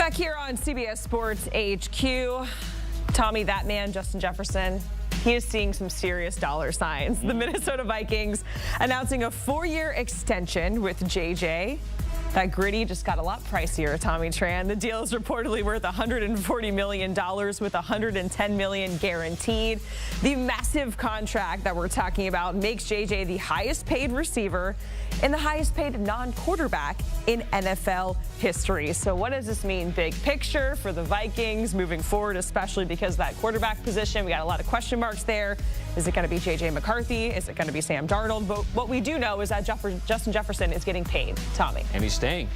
Back here on CBS Sports HQ, Tommy, that man, Justin Jefferson, he is seeing some serious dollar signs. The Minnesota Vikings announcing a 4-year extension with JJ. That gritty just got a lot pricier, Tommy Tran. The deal is reportedly worth $140 million with $110 million guaranteed. The massive contract that we're talking about makes JJ the highest paid receiver and the highest paid non-quarterback in NFL history. So what does this mean big picture for the Vikings moving forward, especially because of that quarterback position? We got a lot of question marks there. Is it going to be J.J. McCarthy? Is it going to be Sam Darnold? But what we do know is that Justin Jefferson is getting paid, Tommy. And he's staying.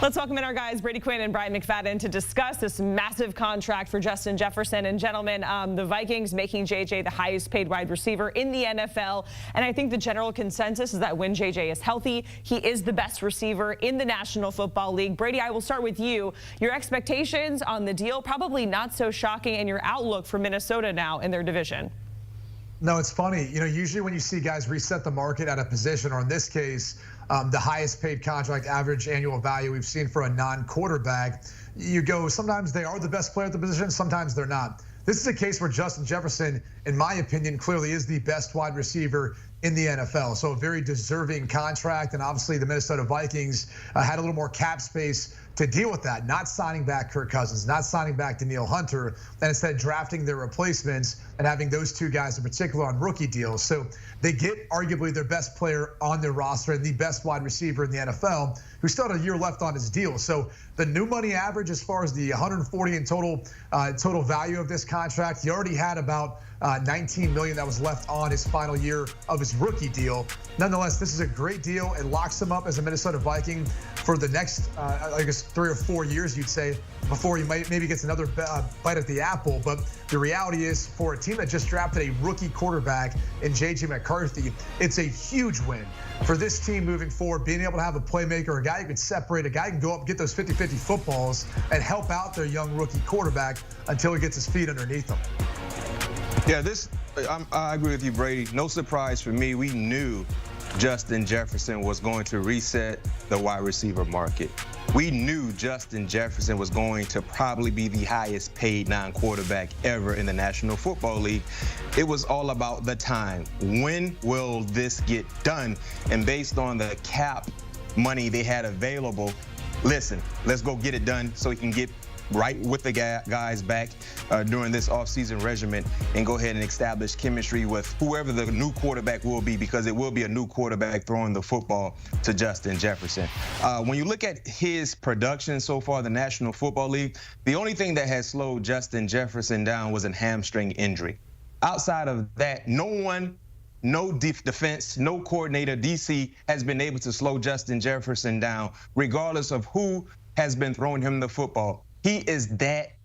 Let's welcome in our guys, Brady, Quinn, and Bryant McFadden, to discuss this massive contract for Justin Jefferson. And gentlemen, the Vikings making JJ the highest paid wide receiver in the NFL. And I think the general consensus is that when JJ is healthy, he is the best receiver in the National Football League. Brady, I will start with you. Your expectations on the deal, probably not so shocking, and your outlook for Minnesota now in their division. No, it's funny. You know, usually when you see guys reset the market at a position, or in this case, the highest paid contract average annual value we've seen for a non-quarterback, you go, sometimes they are the best player at the position, sometimes they're not. This is a case where Justin Jefferson, in my opinion, clearly is the best wide receiver in the NFL. So a very deserving contract, and obviously the Minnesota Vikings had a little more cap space to deal with that, not signing back Kirk Cousins, not signing back Danielle Hunter, and instead drafting their replacements and having those two guys in particular on rookie deals. So they get arguably their best player on their roster and the best wide receiver in the NFL, who still had a year left on his deal. So the new money average, as far as the 140 in total value of this contract, he already had about $19 million that was left on his final year of his rookie deal. Nonetheless, this is a great deal. It locks him up as a Minnesota Viking for the next, I guess, 3 or 4 years, you'd say, before he maybe gets another bite at the apple. But the reality is, for a team that just drafted a rookie quarterback in J.J. McCarthy, it's a huge win for this team moving forward, being able to have a playmaker, a guy who can separate, a guy who can go up and get those 50-50 footballs and help out their young rookie quarterback until he gets his feet underneath him. Yeah, I agree with you, Brady. No surprise for me. We knew Justin Jefferson was going to reset the wide receiver market. We knew Justin Jefferson was going to probably be the highest paid non-quarterback ever in the National Football League. It was all about the time. When will this get done? And based on the cap money they had available, listen, let's go get it done so he can get right with the guys back during this offseason regimen and go ahead and establish chemistry with whoever the new quarterback will be, because it will be a new quarterback throwing the football to Justin Jefferson. When you look at his production so far in the National Football League, the only thing that has slowed Justin Jefferson down was a hamstring injury. Outside of that, no one, no defense, no coordinator, DC, has been able to slow Justin Jefferson down, regardless of who has been throwing him the football. He is that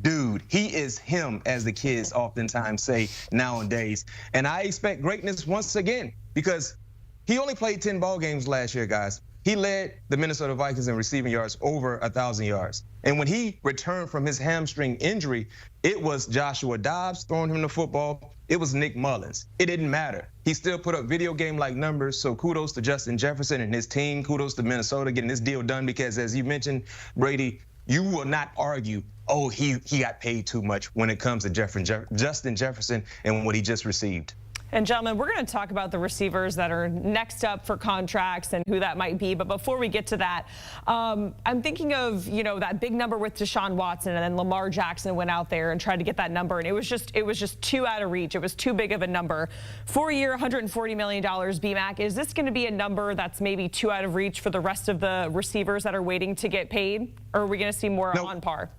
dude. He is him, as the kids oftentimes say nowadays. And I expect greatness once again, because he only played 10 ball games last year, guys. He led the Minnesota Vikings in receiving yards over 1,000 yards. And when he returned from his hamstring injury, it was Joshua Dobbs throwing him the football. It was Nick Mullins. It didn't matter. He still put up video game-like numbers. So kudos to Justin Jefferson and his team. Kudos to Minnesota getting this deal done, because as you mentioned, Brady, you will not argue, oh, he got paid too much when it comes to Justin Jefferson and what he just received. And gentlemen, we're going to talk about the receivers that are next up for contracts and who that might be. But before we get to that, I'm thinking of, you know, that big number with Deshaun Watson, and then Lamar Jackson went out there and tried to get that number, and it was just too out of reach. It was too big of a number. 4-year, $140 million, BMAC. Is this going to be a number that's maybe too out of reach for the rest of the receivers that are waiting to get paid? Or are we going to see more on par?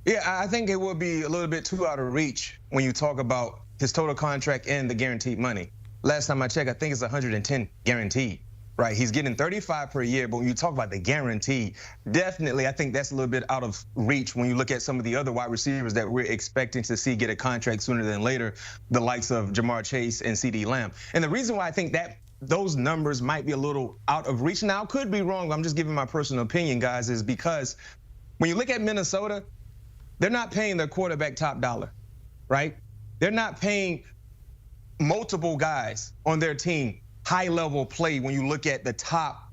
Yeah, I think it will be a little bit too out of reach when you talk about his total contract and the guaranteed money. Last time I checked, I think it's 110 guaranteed, right? He's getting 35 per year, but when you talk about the guarantee, definitely I think that's a little bit out of reach when you look at some of the other wide receivers that we're expecting to see get a contract sooner than later, the likes of Jamar Chase and CeeDee Lamb. And the reason why I think that those numbers might be a little out of reach, now I could be wrong, I'm just giving my personal opinion, guys, is because when you look at Minnesota, they're not paying their quarterback top dollar, right? They're not paying multiple guys on their team high-level play when you look at the top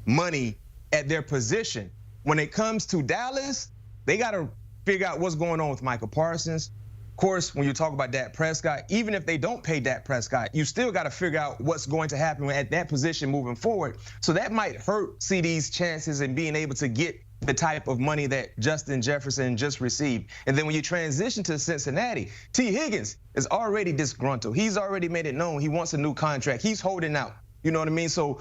money at their position. when it comes to Dallas, they got to figure out what's going on with Micah Parsons. Of course, when you talk about Dak Prescott, even if they don't pay Dak Prescott, you still got to figure out what's going to happen at that position moving forward. So that might hurt CD's chances in being able to get the type of money that Justin Jefferson just received. And then when you transition to Cincinnati, T. Higgins is already disgruntled. He's already made it known he wants a new contract. He's holding out. You know what I mean? So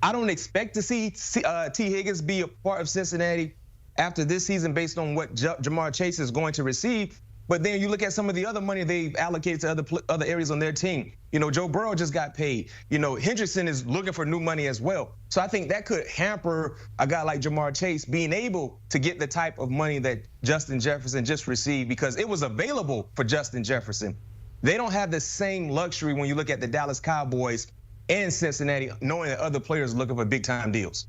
I don't expect to see T. Higgins be a part of Cincinnati after this season based on what Jamar Chase is going to receive. But then you look at some of the other money they've allocated to other areas on their team. You know, Joe Burrow just got paid. You know, Hendrickson is looking for new money as well. So I think that could hamper a guy like Jamar Chase being able to get the type of money that Justin Jefferson just received because it was available for Justin Jefferson. They don't have the same luxury when you look at the Dallas Cowboys and Cincinnati, knowing that other players are looking for big-time deals.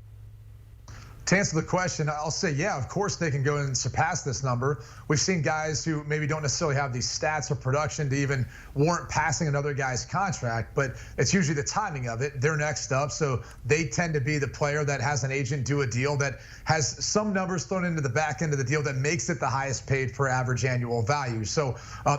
To answer the question, I'll say, yeah, of course they can go and surpass this number. We've seen guys who maybe don't necessarily have these stats or production to even warrant passing another guy's contract, but it's usually the timing of it. They're next up, so they tend to be the player that has an agent do a deal that has some numbers thrown into the back end of the deal that makes it the highest paid per average annual value. So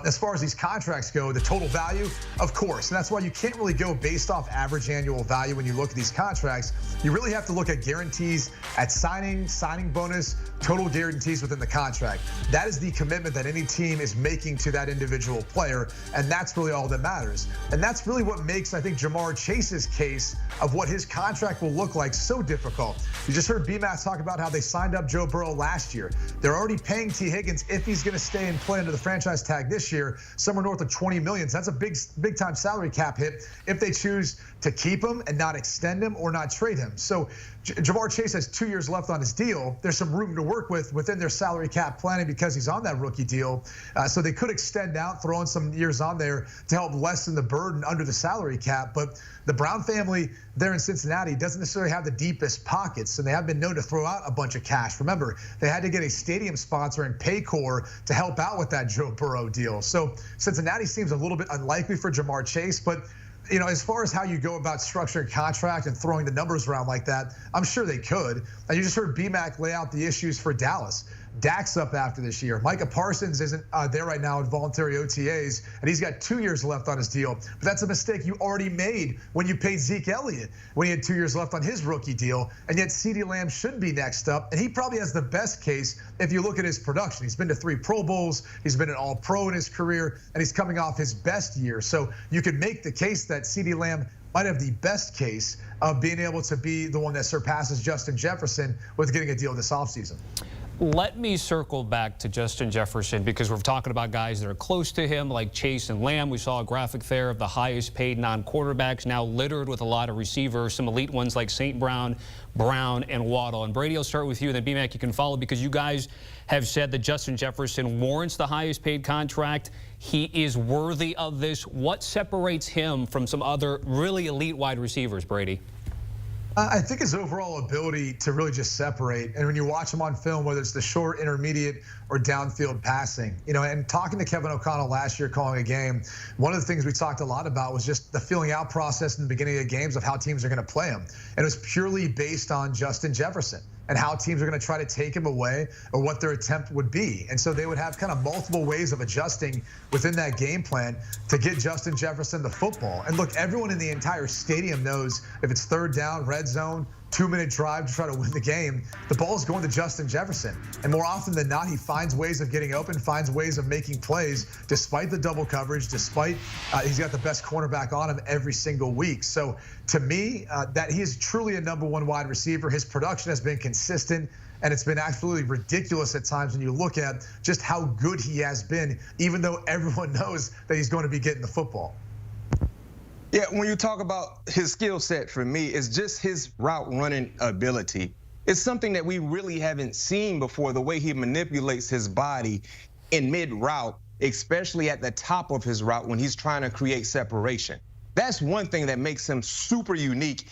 as far as these contracts go, the total value, of course, and that's why you can't really go based off average annual value when you look at these contracts. You really have to look at guarantees at signing bonus, total guarantees within the contract. That is the commitment that any team is making to that individual player, and that's really all that matters. And that's really what makes, I think, Jamar Chase's case of what his contract will look like so difficult. You just heard B-Matt talk about how they signed up Joe Burrow last year. They're already paying T. Higgins, if he's going to stay and play under the franchise tag this year, somewhere north of $20 million. So that's a big time salary cap hit if they choose to keep him and not extend him or not trade him. So Jamar Chase has 2 years left on his deal. There's some room to work with within their salary cap planning because he's on that rookie deal. So they could extend out, throw in some years on there to help lessen the burden under the salary cap. But the Brown family there in Cincinnati doesn't necessarily have the deepest pockets, and they have been known to throw out a bunch of cash. Remember, they had to get a stadium sponsor in Paycor to help out with that Joe Burrow deal. So Cincinnati seems a little bit unlikely for Jamar Chase, but you know, as far as how you go about structuring contract and throwing the numbers around like that, I'm sure they could. And you just heard B-Mac lay out the issues for Dallas. Dak's up after this year. Micah Parsons isn't there right now in voluntary OTAs, and he's got 2 years left on his deal. But that's a mistake you already made when you paid Zeke Elliott when he had 2 years left on his rookie deal. And yet CeeDee Lamb should be next up, and he probably has the best case if you look at his production. He's been to 3 Pro Bowls, he's been an All-Pro in his career, and he's coming off his best year. So you could make the case that CeeDee Lamb might have the best case of being able to be the one that surpasses Justin Jefferson with getting a deal this offseason. Let me circle back to Justin Jefferson because we're talking about guys that are close to him like Chase and Lamb. We saw a graphic there of the highest paid non-quarterbacks now littered with a lot of receivers, some elite ones like St. Brown, and Waddle. And Brady, I'll start with you, and then B-Mac you can follow because you guys have said that Justin Jefferson warrants the highest paid contract. He is worthy of this. What separates him from some other really elite wide receivers, Brady? I think his overall ability to really just separate, and when you watch him on film, whether it's the short, intermediate, or downfield passing, you know, and talking to Kevin O'Connell last year calling a game, one of the things we talked a lot about was just the feeling out process in the beginning of games of how teams are going to play him. And it was purely based on Justin Jefferson and how teams are going to try to take him away or what their attempt would be. And so they would have kind of multiple ways of adjusting within that game plan to get Justin Jefferson the football. And look, everyone in the entire stadium knows if it's third down, red zone, 2-minute drive to try to win the game, the ball is going to Justin Jefferson. And more often than not, he finds ways of getting open, finds ways of making plays, despite the double coverage, despite he's got the best cornerback on him every single week. So to me, that he is truly a #1 wide receiver. His production has been consistent, and it's been absolutely ridiculous at times when you look at just how good he has been, even though everyone knows that he's going to be getting the football. Yeah, when you talk about his skill set, for me, it's just his route running ability. It's something that we really haven't seen before, the way he manipulates his body in mid-route, especially at the top of his route when he's trying to create separation. That's one thing that makes him super unique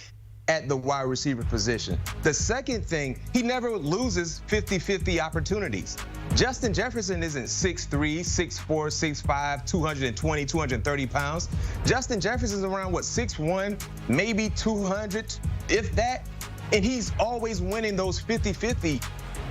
at the wide receiver position. The second thing, he never loses 50-50 opportunities. Justin Jefferson isn't 6'3", 6'4", 6'5", 220, 230 pounds. Justin Jefferson's around, what, 6'1", maybe 200, if that. And he's always winning those 50-50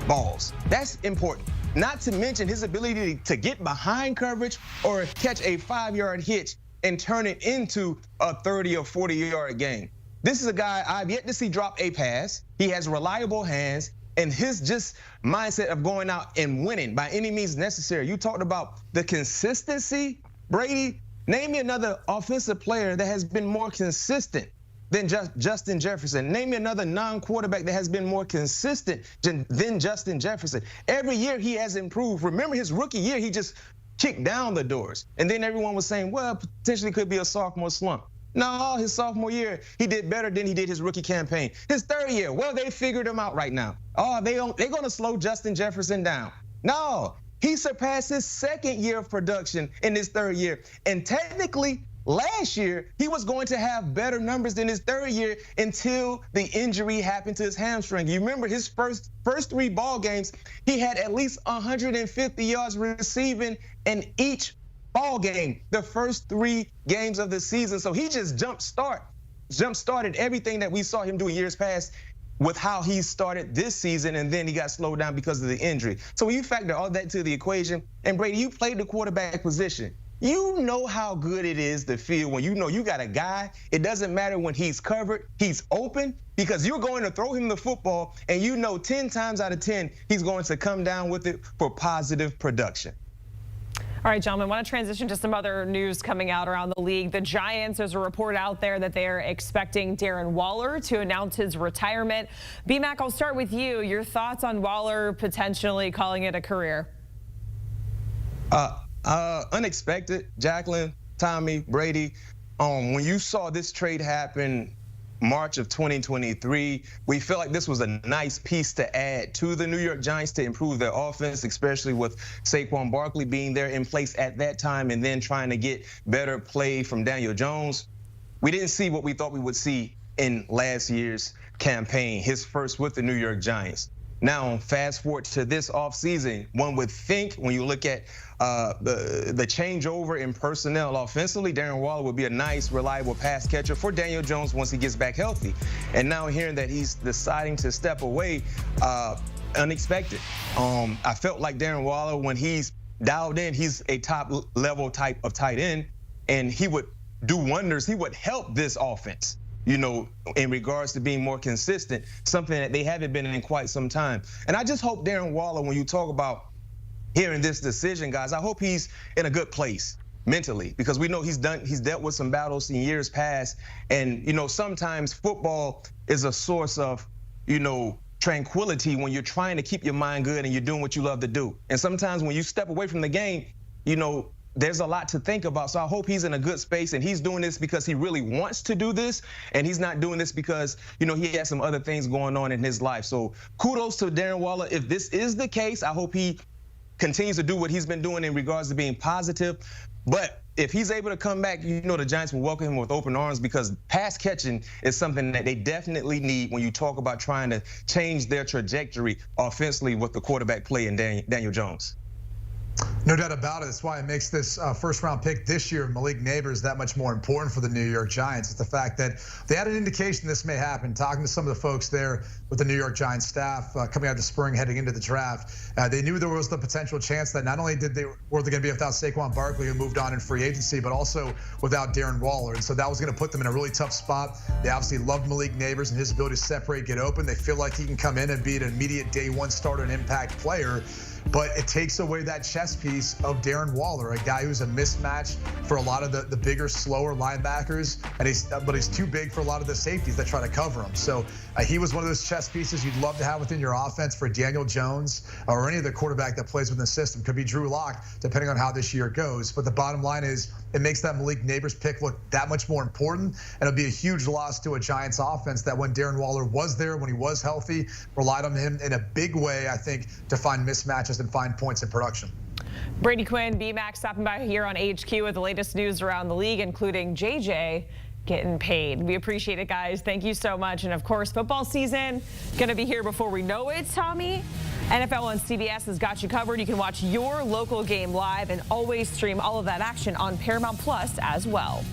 balls. That's important. Not to mention his ability to get behind coverage or catch a 5-yard hitch and turn it into a 30 or 40-yard gain. This is a guy I've yet to see drop a pass. He has reliable hands, and his just mindset of going out and winning by any means necessary. You talked about the consistency, Brady. Name me another offensive player that has been more consistent than Justin Jefferson. Name me another non-quarterback that has been more consistent than Justin Jefferson. Every year he has improved. Remember his rookie year, he just kicked down the doors. And then everyone was saying, well, potentially could be a sophomore slump. No, his sophomore year, he did better than he did his rookie campaign. His third year, well, they figured him out right now. Oh, they're going to slow Justin Jefferson down. No, he surpassed his second year of production in his third year. And technically, last year, he was going to have better numbers than his third year until the injury happened to his hamstring. You remember his first 3 ball games, he had at least 150 yards receiving in each ball game, the first 3 games of the season. So he just jump-started everything that we saw him do in years past with how he started this season, and then he got slowed down because of the injury. So when you factor all that to the equation, and Brady, you played the quarterback position. You know how good it is to feel when you know you got a guy. It doesn't matter when he's covered, he's open, because you're going to throw him the football, and you know 10 times out of 10, he's going to come down with it for positive production. All right, gentlemen, I want to transition to some other news coming out around the league. The Giants, there's a report out there that they are expecting Darren Waller to announce his retirement. B-Mac, I'll start with you. Your thoughts on Waller potentially calling it a career? Unexpected, Jacqueline, Tommy, Brady. When you saw this trade happen March of 2023, we felt like this was a nice piece to add to the New York Giants to improve their offense, especially with Saquon Barkley being there in place at that time and then trying to get better play from Daniel Jones. We didn't see what we thought we would see in last year's campaign, his first with the New York Giants. Now, fast forward to this offseason, one would think when you look at the changeover in personnel offensively, Darren Waller would be a nice, reliable pass catcher for Daniel Jones once he gets back healthy. And now hearing that he's deciding to step away, unexpected. I felt like Darren Waller, when he's dialed in, he's a top-level type of tight end, and he would do wonders. He would help this offense, you know, in regards to being more consistent, something that they haven't been in quite some time. And I just hope Darren Waller, when you talk about hearing this decision, guys, I hope he's in a good place mentally, because we know he's dealt with some battles in years past. And, you know, sometimes football is a source of, you know, tranquility when you're trying to keep your mind good and you're doing what you love to do. And sometimes when you step away from the game, you know, there's a lot to think about. So I hope he's in a good space, and he's doing this because he really wants to do this, and he's not doing this because, you know, he has some other things going on in his life. So kudos to Darren Waller. If this is the case, I hope he continues to do what he's been doing in regards to being positive. But if he's able to come back, you know, the Giants will welcome him with open arms, because pass catching is something that they definitely need when you talk about trying to change their trajectory offensively with the quarterback play in Daniel Jones. No doubt about it. That's why it makes this first-round pick this year, Malik Neighbors, that much more important for the New York Giants. It's the fact that they had an indication this may happen. Talking to some of the folks there with the New York Giants staff coming out of the spring, heading into the draft, they knew there was the potential chance that not only were they going to be without Saquon Barkley, who moved on in free agency, but also without Darren Waller. And so that was going to put them in a really tough spot. They obviously love Malik Neighbors and his ability to separate, get open. They feel like he can come in and be an immediate day-one starter and impact player. But it takes away that chess piece of Darren Waller, a guy who's a mismatch for a lot of the bigger, slower linebackers, but he's too big for a lot of the safeties that try to cover him. So he was one of those chess pieces you'd love to have within your offense for Daniel Jones or any other quarterback that plays within the system. Could be Drew Lock, depending on how this year goes. But the bottom line is, it makes that Malik Neighbors pick look that much more important, and it'll be a huge loss to a Giants offense that when Darren Waller was there, when he was healthy, relied on him in a big way, I think, to find mismatches and find points in production. Brady, Quinn, B-Mac stopping by here on HQ with the latest news around the league, including JJ getting paid. We appreciate it, guys. Thank you so much. And of course, football season going to be here before we know it, Tommy. NFL on CBS has got you covered. You can watch your local game live and always stream all of that action on Paramount Plus as well.